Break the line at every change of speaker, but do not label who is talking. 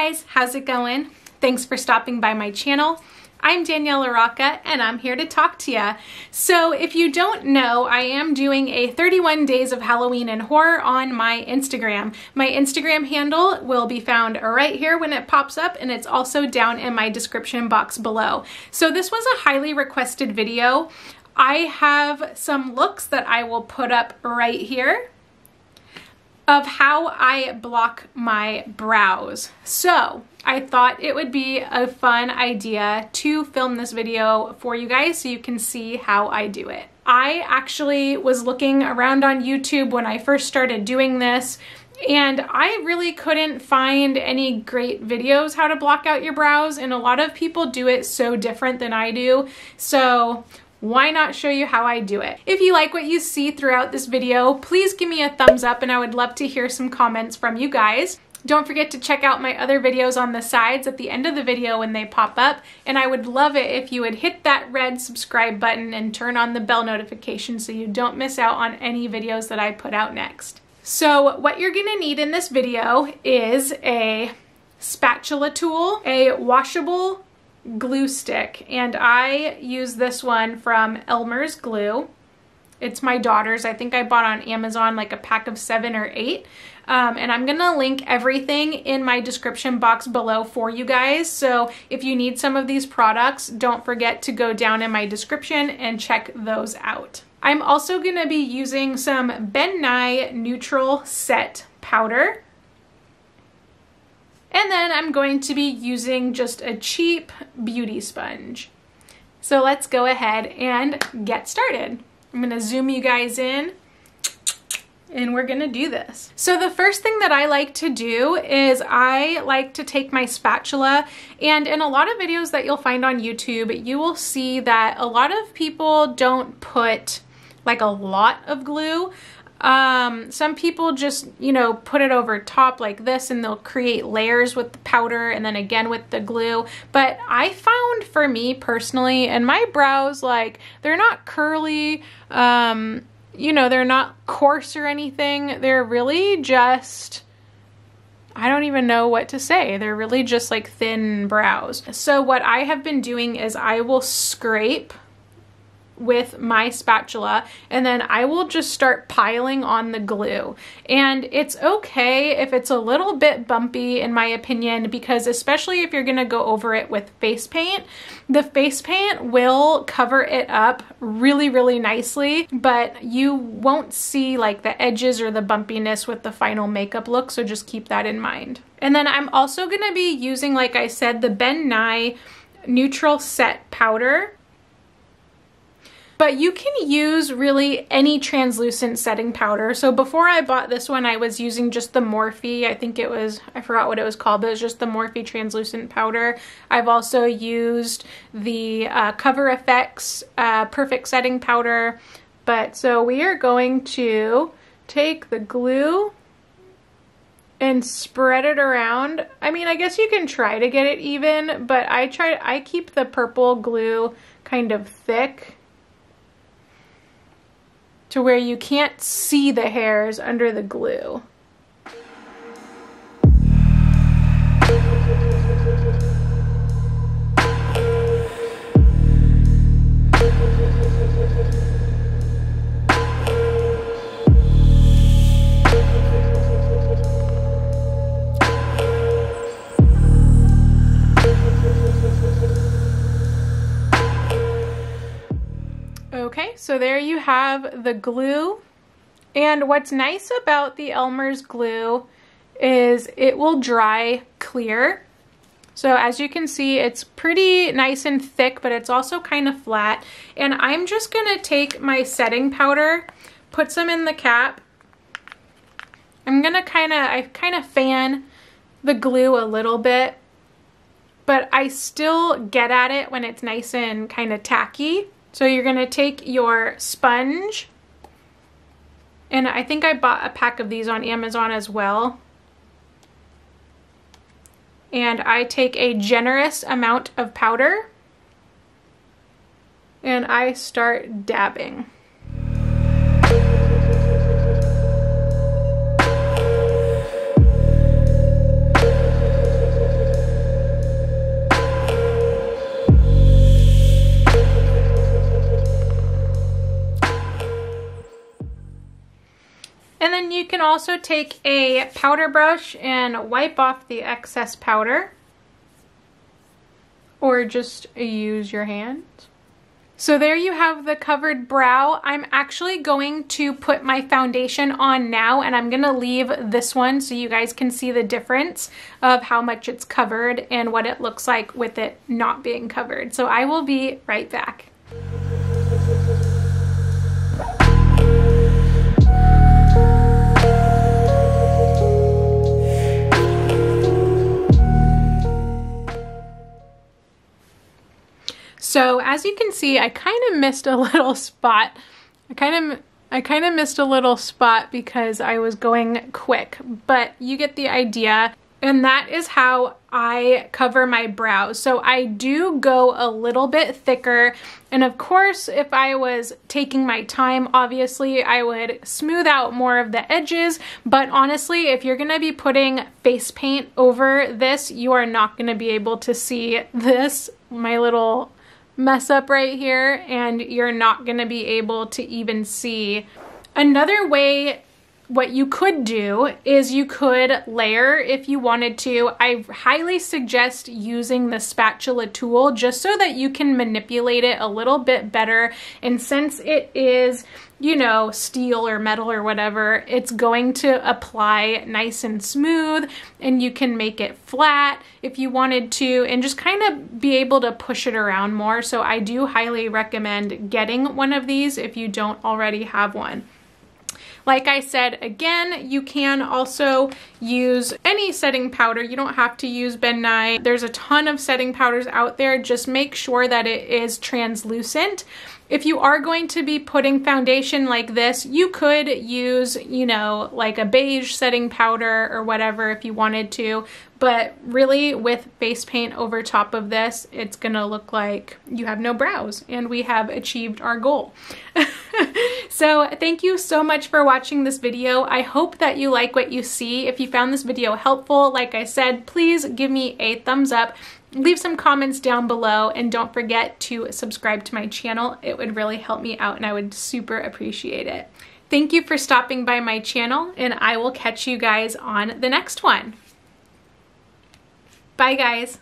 guys, how's it going? Thanks for stopping by my channel. I'm Danielle LaRocca and I'm here to talk to you. So if you don't know, I am doing a 31 days of Halloween and horror on my Instagram. My Instagram handle will be found right here when it pops up, and it's also down in my description box below. So this was a highly requested video. I have some looks that I will put up right here of how I block my brows. So I thought it would be a fun idea to film this video for you guys so you can see how I do it. I actually was looking around on YouTube when I first started doing this, and I really couldn't find any great videos how to block out your brows, and a lot of people do it so different than I do. So why not show you how I do it? If you like what you see throughout this video, please give me a thumbs up, and I would love to hear some comments from you guys. Don't forget to check out my other videos on the sides at the end of the video when they pop up, and I would love it if you would hit that red subscribe button and turn on the bell notification so you don't miss out on any videos that I put out next. So what you're gonna need in this video is a spatula tool, a washable glue stick, and I use this one from Elmer's Glue. It's my daughter's. I think I bought on Amazon like a pack of 7 or 8. And I'm gonna link everything in my description box below for you guys. So if you need some of these products, don't forget to go down in my description and check those out. I'm also gonna be using some Ben Nye Neutral Set Powder. And then I'm going to be using just a cheap beauty sponge. So let's go ahead and get started. I'm gonna zoom you guys in and we're gonna do this. So the first thing that I like to do is I like to take my spatula, and in a lot of videos that you'll find on YouTube, you will see that a lot of people don't put like a lot of glue. Some people just, you know, put it over top like this, and they'll create layers with the powder and then again with the glue. But I found, for me personally, and my brows, like, they're not curly, you know, they're not coarse or anything. They're really just, I don't even know what to say. They're really just like thin brows. So what I have been doing is I will scrape with my spatula, and then I will just start piling on the glue. And it's okay if it's a little bit bumpy, in my opinion, because especially if you're gonna go over it with face paint, the face paint will cover it up really, really nicely, but you won't see like the edges or the bumpiness with the final makeup look, so just keep that in mind. And then I'm also gonna be using, like I said, the Ben Nye Neutral Set Powder. But you can use really any translucent setting powder. So before I bought this one, I was using just the Morphe. I think it was, I forgot what it was called, but it was just the Morphe translucent powder. I've also used the Cover FX Perfect Setting Powder. But so we are going to take the glue and spread it around. I mean, I guess you can try to get it even, but I keep the purple glue kind of thick to where you can't see the hairs under the glue. Okay, so there you have the glue. And what's nice about the Elmer's glue is it will dry clear. So as you can see, it's pretty nice and thick, but it's also kind of flat. And I'm just gonna take my setting powder, put some in the cap. I kind of fan the glue a little bit, but I still get at it when it's nice and kind of tacky. So you're gonna take your sponge, and I think I bought a pack of these on Amazon as well. And I take a generous amount of powder, and I start dabbing. can also take a powder brush and wipe off the excess powder, or just use your hands. So there you have the covered brow. I'm actually going to put my foundation on now, and I'm gonna leave this one so you guys can see the difference of how much it's covered and what it looks like with it not being covered. So I will be right back. So as you can see, I kind of missed a little spot. I kind of missed a little spot because I was going quick, but you get the idea. And that is how I cover my brows. So I do go a little bit thicker. And of course, if I was taking my time, obviously I would smooth out more of the edges. But honestly, if you're gonna be putting face paint over this, you are not gonna be able to see this, my little mess up right here, and you're not gonna be able to even see. Another way, what you could do is you could layer if you wanted to. I highly suggest using the spatula tool just so that you can manipulate it a little bit better. And since it is, you know, steel or metal or whatever, it's going to apply nice and smooth, and you can make it flat if you wanted to, and just kind of be able to push it around more. So I do highly recommend getting one of these if you don't already have one. Like I said, again, you can also use any setting powder. You don't have to use Ben Nye. There's a ton of setting powders out there. Just make sure that it is translucent. If you are going to be putting foundation like this, you could use, you know, like a beige setting powder or whatever if you wanted to. But really, with face paint over top of this, it's gonna look like you have no brows, and we have achieved our goal. So thank you so much for watching this video. I hope that you like what you see. If you found this video helpful, like I said, please give me a thumbs up. Leave some comments down below, and don't forget to subscribe to my channel. It would really help me out, and I would super appreciate it. Thank you for stopping by my channel, and I will catch you guys on the next one. Bye, guys.